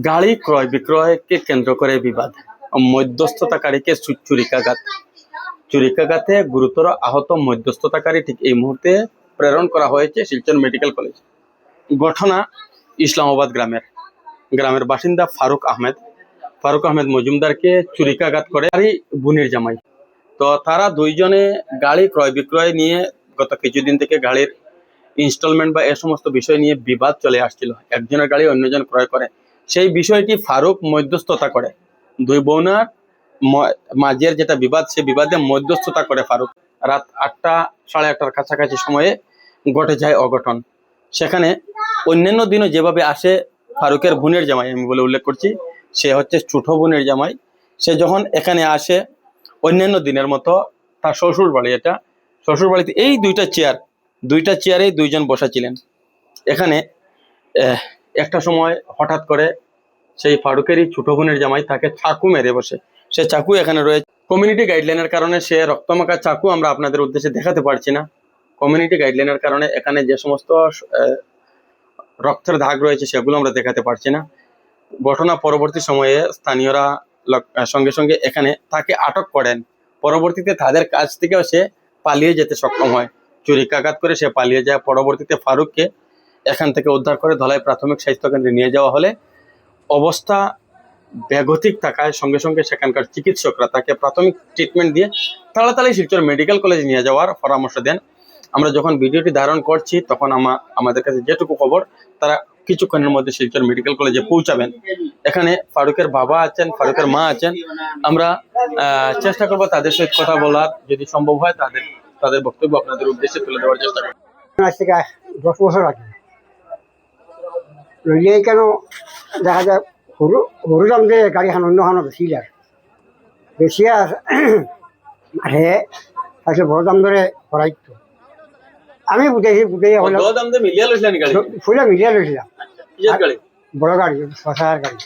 গাড়ি ক্রয় বিক্রয়কে কেন্দ্র করে বিবাদ, মধ্যস্থতাকারীকে চুরিকাঘাতে গুরুতর আহত মধ্যস্থতাকারী ঠিক এই মুহূর্তে প্রেরণ করা হয়েছে শিলচর মেডিকেল কলেজ। ঘটনা ইসলামাবাদ গ্রামের বাসিন্দা ফারুক আহমেদ মজুমদারকে চুরিকাঘাত করে বোনের জামাই। তো তারা দুইজনে গাড়ি ক্রয় বিক্রয় নিয়ে গত কিছুদিন থেকে গাড়ির ইনস্টলমেন্ট বা এ সমস্ত বিষয় নিয়ে বিবাদ চলে আসছিল। একজনের গাড়ি অন্যজন ক্রয় করে, সেই বিষয়টি ফারুক মধ্যস্থতা করে। দুই বোনার মাঝের যেটা বিবাদ, সে বিবাদে মধ্যস্থতা করে ফারুক। রাত 8টা সাড়ে 8টার কাছাকাছি সময়ে ঘটে যায় অঘটন। সেখানে অন্যান্য দিনও যেভাবে আসে ফারুকের বোনের জামাই, আমি বলে উল্লেখ করছি, সে হচ্ছে ছোট বোনের জামাই। সে যখন এখানে আসে অন্যান্য দিনের মতো তার শ্বশুর বাড়ি, এটা শ্বশুর বাড়িতে এই দুইটা চেয়ারেই দুইজন বসা ছিলেন। এখানে একটা সময় হঠাৎ করে সেই ফারুকেরই ছোট বোনের জামাই তাকে চাকু মেরে বসে। সে চাকু এখানে রয়েছে। কমিউনিটি গাইডলাইনের কারণে সে রক্তমাখা চাকু আমরা আপনাদের উদ্দেশ্যে দেখাতে পারছি না। কমিউনিটি গাইডলাইনের কারণে এখানে যে সমস্ত রক্তের দাগ রয়েছে সেগুলো আমরা দেখাতে পারছি না। ঘটনা পরবর্তী সময়ে স্থানীয়রা সঙ্গে সঙ্গে এখানে তাকে আটক করেন। পরবর্তীতে তাদের কাছ থেকেও সে পালিয়ে যেতে সক্ষম হয়। চুরিকাঘাত করে সে পালিয়ে যায়। পরবর্তীতে ফারুককে এখান থেকে উদ্ধার করে ধলাই প্রাথমিক স্বাস্থ্যকেন্দ্রে নিয়ে যাওয়া হলে অবস্থা বেগতিক থাকায় সঙ্গে সঙ্গে সেখানকার চিকিৎসকরা তাকে প্রাথমিক ট্রিটমেন্ট দিয়ে তাড়াতাড়ি শিলচর মেডিকেল কলেজে নিয়ে যাওয়ার পরামর্শ দেন। আমরা যখন ভিডিওটি ধারণ করছি তখন আমাদের কাছে যেটুকু খবর, তারা কিছুক্ষণের মধ্যে শিলচর মেডিকেল কলেজে পৌঁছাবেন। এখানে ফারুকের বাবা আছেন, ফারুকের মা আছেন। আমরা চেষ্টা করবো তাদের সহিত কথা বলার, যদি সম্ভব হয় তাদের বক্তব্য আপনাদের উদ্দেশ্যে তুলে দেওয়ার চেষ্টা করবো। 10 বছর আগে রইলে কেন দেখা যায় সরু দাম দিয়ে গাড়ি খান অন্য খানো বেশি হে তাকে বড় দাম ধরে করাইতো। আমি বুঝাইয়া ফুলে মিলিয়া লইছিলাম বড় গাড়ি 6,000 গাড়ি।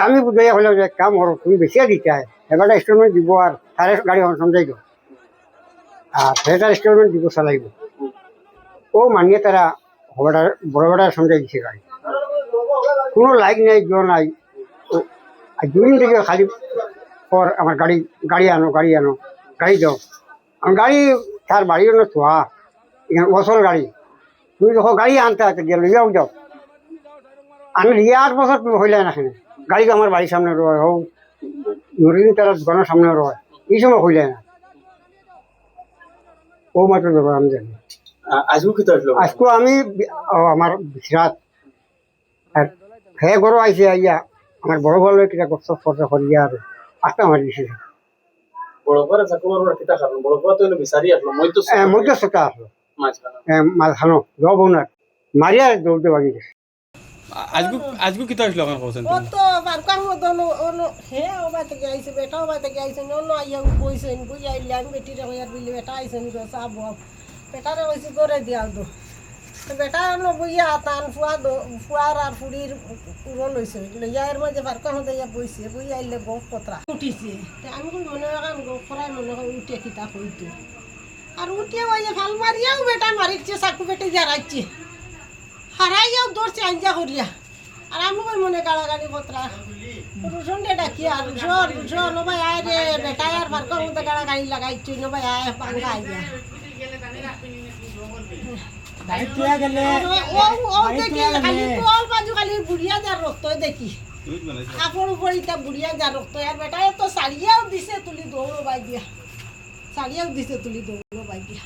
আমি বুঝাইয়া হলাম যে কাম করো, তুমি বেশিয়া দিতে হয়, এবারটা ইনস্টলমেন্ট দিব আর তারে গাড়ি সমঝাইব আর সেটার ইনস্টলমেন্ট দিব চালাইব। ও মানিয়ে তারা বড় বড় সমঝাই দিছে গাড়ি, কোনো লাইক নাই জোর নাই। দুদিন থেকে খালি পর আমার গাড়ি আনো গাড়ি দাও। আমার গাড়ি তার বাড়ির জন্য থোয়া এখানে বছর গাড়ি, তুমি যখন গাড়ি আনতে আছে গিয়ে লিয়াও যাও। আমি লিয়ে 8 বছর তুমি হইলে না এখানে গাড়ি আমার বাড়ির সামনে রয় হোক নুরিন তারা দোকানের সামনে রয়, এই সময় হইলে না। ও মাত্র ব্যাপার আমি জানি। আজকে আমি আমার বিশরাত হে গরো আইসে আইয়া আমার বড় বড় কিটা কষ্ট খরচা করিয়া আর 8টা মারি দিছে। মধ্যস্থতা আসলো মাঝখানো লবণার মারিয়া দৌড়তে বাগি গেছে। আজকে কিতা হইছিল এখন কইছেন ও তো বারকার মত হে ও বাইতে গাইছে বেটা ও বাইতে গাইছে অন্য আইয়া কইছেন বুঝ আইলে আমি বেটিরে কইয়া বিলি বেটা আইছেন গো সাব বেটারে কইছি করে দিয়াল তো বেটা ন বুইয়া তান ফুয়ার আর ফুড়ির পুরো লইছে লইয়া এর মধ্যে বারকার মত ইয়া বইছে বুই আইলে গপ পত্রা উঠিছে আমি কই মনে রাখান গপ করাই মনে হয় উঠে কিতা কইতো আর উঠে ওই ভাল মারিয়াও বেটা মারিছে সাকু বেটে জারাইছে হারাইয়াও দৌড়ছে আঞ্জা করিয়া। আর আমি কই মনে গাড়াগাড়ি পত্রা রুশনকে ডাকি আর রুশন ভাই আয় রে বেটা আর বারকার মধ্যে গাড়াগাড়ি লাগাইছি ন ভাই আয় পাঙ্গা আইয়া খালি বুড়িয়া যার রক্ত দেখি কাপড় উপরে বুড়িয়া যার রক্ত আর বেটায় তো শাড়িয়াও দিছে তুলি দৌড়ো বাই দিয়া, শাড়িয়াও দিছে তুলি দৌড়ো বাই দিয়া।